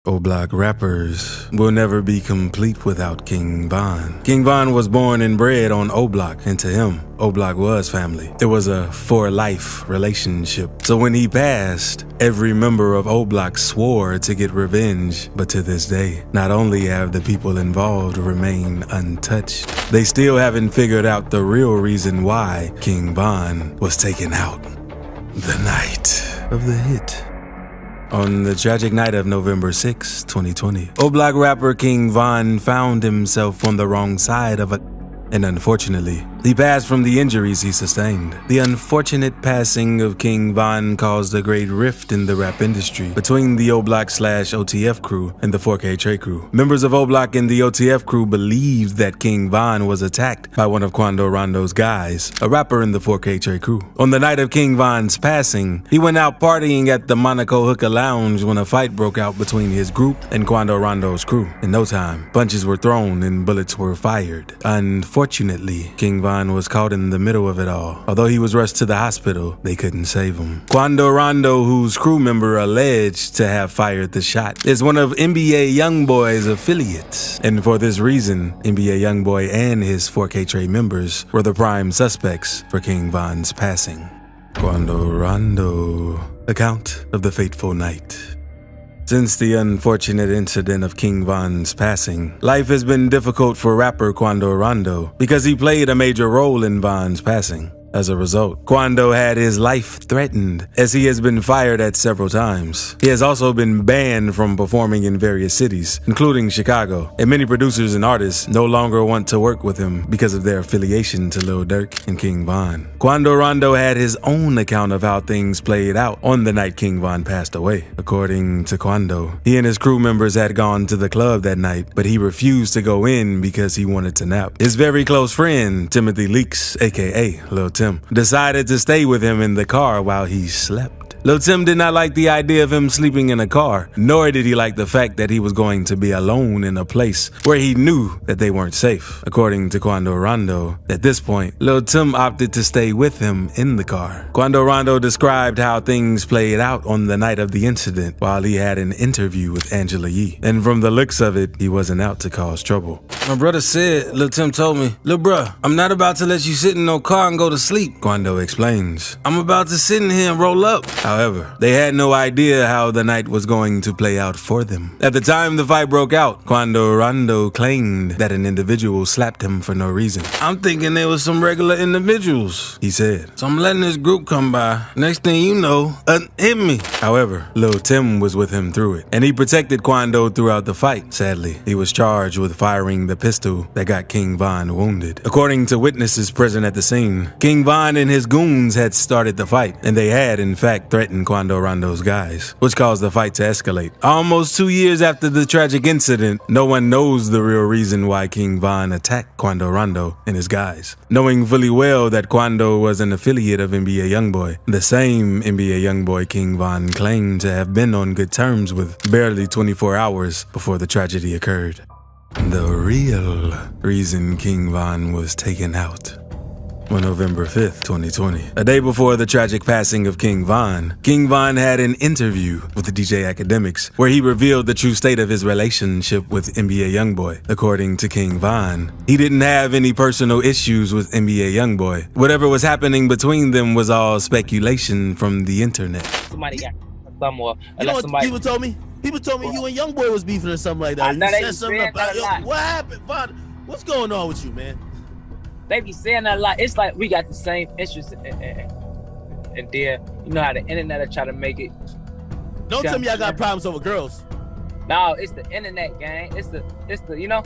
O-Block rappers will never be complete without King Von. King Von was born and bred on O-Block, and to him, O-Block was family. It was a for-life relationship. So when he passed, every member of O-Block swore to get revenge, but to this day, not only have the people involved remained untouched, they still haven't figured out the real reason why King Von was taken out the night of the hit. On the tragic night of November 6, 2020, O-Block rapper King Von found himself on the wrong side of and unfortunately, he passed from the injuries he sustained. The unfortunate passing of King Von caused a great rift in the rap industry between the O-Block/OTF crew and the 4K Trey crew. Members of O-Block and the OTF crew believed that King Von was attacked by one of Quando Rondo's guys, a rapper in the 4K Trey crew. On the night of King Von's passing, he went out partying at the Monaco Hookah Lounge when a fight broke out between his group and Quando Rondo's crew. In no time, punches were thrown and bullets were fired. Unfortunately, King Von was caught in the middle of it all. Although he was rushed to the hospital, they couldn't save him. Quando Rondo, whose crew member alleged to have fired the shot, is one of NBA Youngboy's affiliates. And for this reason, NBA Youngboy and his 4K Trey members were the prime suspects for King Von's passing. Quando Rondo, account of the fateful night. Since the unfortunate incident of King Von's passing, life has been difficult for rapper Quando Rondo because he played a major role in Von's passing. As a result, Quando had his life threatened as he has been fired at several times. He has also been banned from performing in various cities, including Chicago, and many producers and artists no longer want to work with him because of their affiliation to Lil Durk and King Von. Quando Rondo had his own account of how things played out on the night King Von passed away. According to Quando, he and his crew members had gone to the club that night, but he refused to go in because he wanted to nap. His very close friend, Timothy Leaks, aka Lil Tim, decided to stay with him in the car while he slept. Lil Tim did not like the idea of him sleeping in a car, nor did he like the fact that he was going to be alone in a place where he knew that they weren't safe. According to Quando Rondo, at this point, Lil Tim opted to stay with him in the car. Quando Rondo described how things played out on the night of the incident while he had an interview with Angela Yee. And from the looks of it, he wasn't out to cause trouble. My brother said, Lil Tim told me, "Lil bruh, I'm not about to let you sit in no car and go to sleep," Quando explains. "I'm about to sit in here and roll up." However, they had no idea how the night was going to play out for them. At the time the fight broke out, Quando Rondo claimed that an individual slapped him for no reason. "I'm thinking they was some regular individuals," he said. "So I'm letting this group come by. Next thing you know, hit me." However, Lil Tim was with him through it, and he protected Quando throughout the fight. Sadly, he was charged with firing the pistol that got King Von wounded. According to witnesses present at the scene, King Von and his goons had started the fight, and they had, in fact, threatened Quando Rondo's guys, which caused the fight to escalate. Almost 2 years after the tragic incident, no one knows the real reason why King Von attacked Quando Rondo and his guys, knowing fully well that Quando was an affiliate of NBA Youngboy, the same NBA Youngboy King Von claimed to have been on good terms with barely 24 hours before the tragedy occurred. The real reason King Von was taken out. On November 5th, 2020, a day before the tragic passing of King Von had an interview with the DJ Academics where he revealed the true state of his relationship with NBA Youngboy. According to King Von, he didn't have any personal issues with NBA Youngboy. Whatever was happening between them was all speculation from the internet. Somebody got somewhere. You know what people told me? People told me you and Youngboy was beefing or something like that. You said something about what happened, Von? What's going on with you, man? They be saying that a lot. It's like we got the same interests, and then you know how the internet will try to make it. Don't tell me I got problems over girls. No, it's the internet, gang. It's the you know,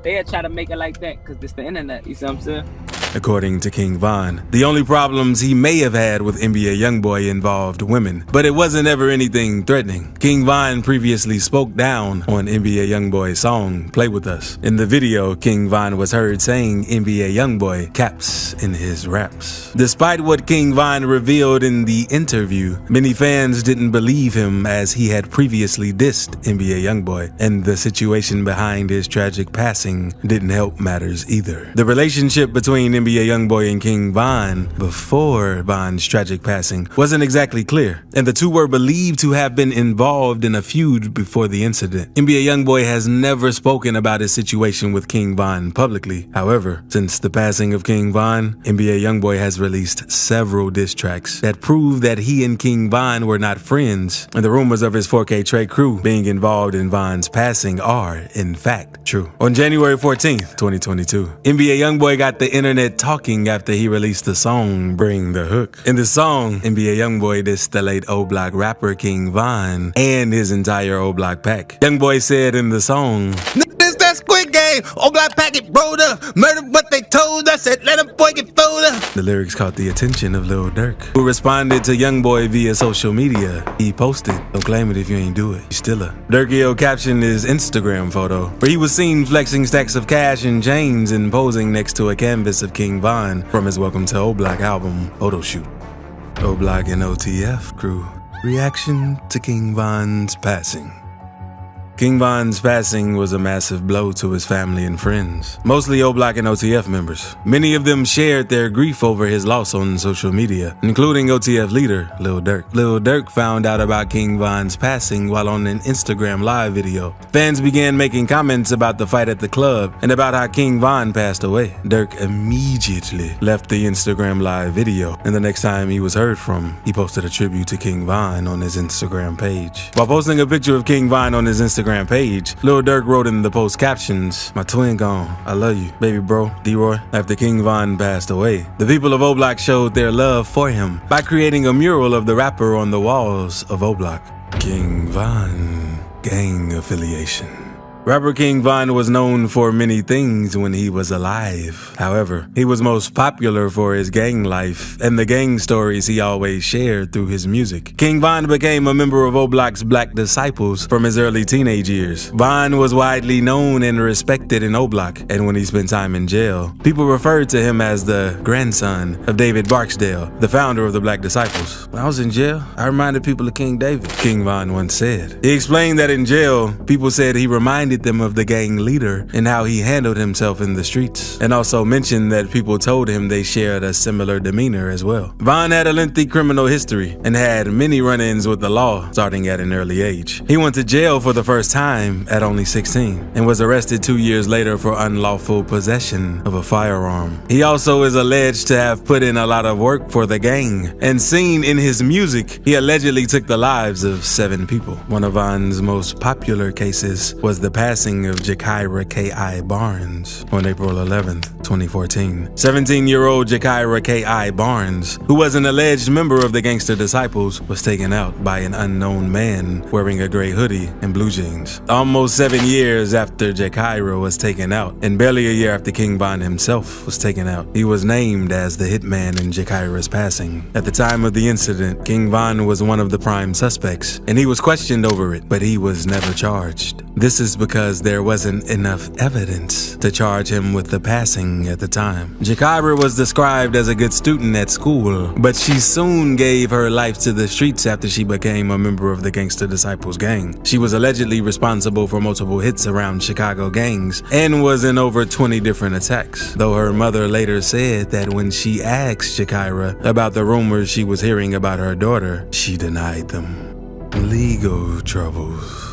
they'll try to make it like that because it's the internet. You see what I'm saying? According to King Von, the only problems he may have had with NBA Youngboy involved women, but it wasn't ever anything threatening. King Von previously spoke down on NBA Youngboy's song, Play With Us. In the video, King Von was heard saying NBA Youngboy caps in his raps. Despite what King Von revealed in the interview, many fans didn't believe him as he had previously dissed NBA Youngboy, and the situation behind his tragic passing didn't help matters either. The relationship between NBA Youngboy and King Von before Von's tragic passing wasn't exactly clear, and the two were believed to have been involved in a feud before the incident. NBA Youngboy has never spoken about his situation with King Von publicly. However, since the passing of King Von, NBA Youngboy has released several diss tracks that prove that he and King Von were not friends, and the rumors of his 4K Trey crew being involved in Von's passing are, in fact, true. On January 14th, 2022, NBA Youngboy got the internet talking after he released the song Bring the Hook. In the song, NBA Youngboy dissed the late O-Block rapper King Von and his entire O-Block pack. Youngboy said in the song, "This that Squid Game, O-Block packet rolled up, murdered what they told us, said let a boy get folded up." The lyrics caught the attention of Lil Durk, who responded to Youngboy via social media. He posted, "Don't claim it if you ain't do it, you still a." Durkio captioned his Instagram photo, where he was seen flexing stacks of cash and chains and posing next to a canvas of King Von from his Welcome to O-Block album photo shoot. O-Block and OTF crew reaction to King Von's passing. King Von's passing was a massive blow to his family and friends, mostly O-Block and OTF members. Many of them shared their grief over his loss on social media, including OTF leader Lil Durk. Lil Durk found out about King Von's passing while on an Instagram live video. Fans began making comments about the fight at the club and about how King Von passed away. Durk immediately left the Instagram live video, and the next time he was heard from, he posted a tribute to King Von on his Instagram page. While posting a picture of King Von on his Instagram page, Lil Durk wrote in the post captions, "My twin gone, I love you, baby bro, D-Roy." After King Von passed away, the people of O-Block showed their love for him by creating a mural of the rapper on the walls of O-Block. King Von gang affiliation. Rapper King Von was known for many things when he was alive. However, he was most popular for his gang life and the gang stories he always shared through his music. King Von became a member of O-Block's Black Disciples from his early teenage years. Von was widely known and respected in O-Block, and when he spent time in jail, people referred to him as the grandson of David Barksdale, the founder of the Black Disciples. "When I was in jail, I reminded people of King David," King Von once said. He explained that in jail, people said he reminded them of the gang leader and how he handled himself in the streets, and also mentioned that people told him they shared a similar demeanor as well. Von had a lengthy criminal history and had many run-ins with the law starting at an early age. He went to jail for the first time at only 16 and was arrested 2 years later for unlawful possession of a firearm. He also is alleged to have put in a lot of work for the gang, and seen in his music, he allegedly took the lives of 7 people. One of Von's most popular cases was the passing of Jakira K.I. Barnes on April 11th, 2014. 17-year-old Jakira K.I. Barnes, who was an alleged member of the Gangster Disciples, was taken out by an unknown man wearing a gray hoodie and blue jeans. Almost 7 years after Jakira was taken out, and barely a year after King Von himself was taken out, he was named as the hitman in Jakira's passing. At the time of the incident, King Von was one of the prime suspects, and he was questioned over it, but he was never charged. This is because there wasn't enough evidence to charge him with the passing at the time. Jakira was described as a good student at school, but she soon gave her life to the streets after she became a member of the Gangster Disciples gang. She was allegedly responsible for multiple hits around Chicago gangs and was in over 20 different attacks, though her mother later said that when she asked Jakira about the rumors she was hearing about her daughter, she denied them. Legal troubles.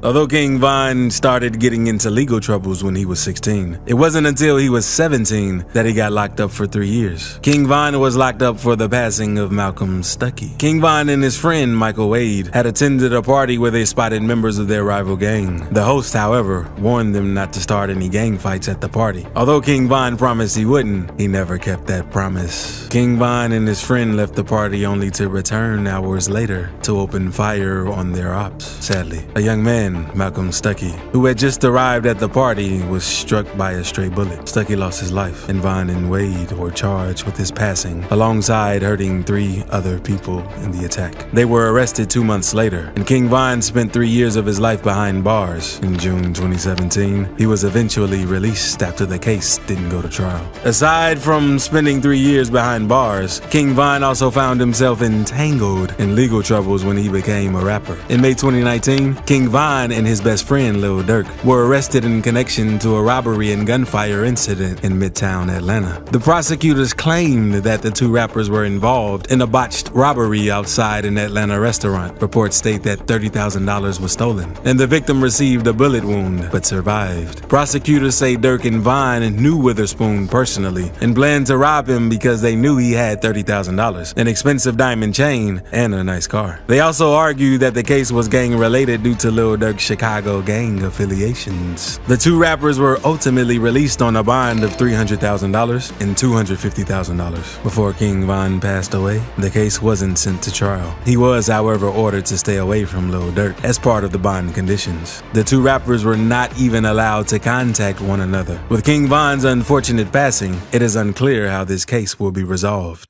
Although King Von started getting into legal troubles when he was 16, it wasn't until he was 17 that he got locked up for 3 years. King Von was locked up for the passing of Malcolm Stuckey. King Von and his friend Michael Wade had attended a party where they spotted members of their rival gang. The host, however, warned them not to start any gang fights at the party. Although King Von promised he wouldn't, he never kept that promise. King Von and his friend left the party only to return hours later to open fire on their ops. Sadly, a young man, Malcolm Stuckey, who had just arrived at the party, was struck by a stray bullet. Stuckey lost his life, and Von and Wade were charged with his passing, alongside hurting 3 other people in the attack. They were arrested 2 months later, and King Von spent 3 years of his life behind bars. In June 2017, he was eventually released after the case didn't go to trial. Aside from spending 3 years behind bars, King Von also found himself entangled in legal troubles when he became a rapper. In May 2019, King Von Von and his best friend, Lil Durk, were arrested in connection to a robbery and gunfire incident in Midtown Atlanta. The prosecutors claimed that the two rappers were involved in a botched robbery outside an Atlanta restaurant. Reports state that $30,000 was stolen, and the victim received a bullet wound but survived. Prosecutors say Durk and Von knew Witherspoon personally and planned to rob him because they knew he had $30,000, an expensive diamond chain, and a nice car. They also argued that the case was gang-related due to Lil Durk's Chicago gang affiliations. The two rappers were ultimately released on a bond of $300,000 and $250,000. Before King Von passed away, the case wasn't sent to trial. He was, however, ordered to stay away from Lil Durk as part of the bond conditions. The two rappers were not even allowed to contact one another. With King Von's unfortunate passing, it is unclear how this case will be resolved.